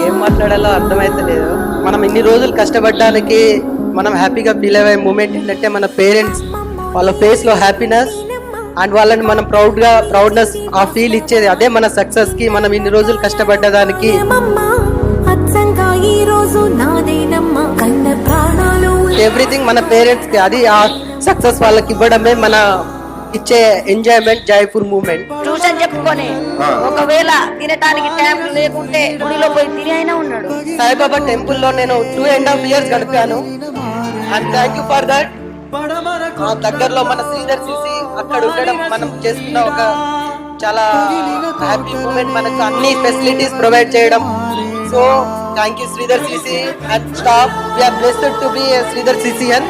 ఏం మాట్లాడాలో అర్థమైతలేదు. మనం ఇన్ని రోజులు కష్టపడడానికి మనం హ్యాపీగా ఫీల్ అయ్యే మూమెంట్ ఏంటంటే మన పేరెంట్స్ వాళ్ళ ఫేస్ లో హ్యాపీనెస్ అండ్ వాళ్ళని మనం ప్రౌడ్నెస్ ఆ ఫీల్ ఇచ్చేది అదే మన సక్సెస్ కి. మనం ఇన్ని రోజులు కష్టపడ్డదానికి ఎవ్రీథింగ్ మన పేరెంట్స్ కి, అది ఆ సక్సెస్ వాళ్ళకి ఇవ్వడమే మన ఇచ్చే ఎంజాయ్మెంట్, జాయ్ఫుల్ మూమెంట్. ట్యూషన్ చెప్పుకొని ఒకవేళ తినటానికి టైం లేకుంటే గుడిలో పోయి తిని అయినా ఉన్నాడు. సాయిబాబా టెంపుల్ లో నేను 2.5 years గడిపాను. And thank you for that. దగ్గరలో మన శ్రీధర్ సిసి అక్కడ ఉండడం మనం చేస్తున్న ఒక చాలా హ్యాపీ మూమెంట్. మనకు అన్ని ఫెసిలిటీస్ ప్రొవైడ్ చేయడం. So thank you Sridhar CC and staff. We are blessed to be Sridhar CC and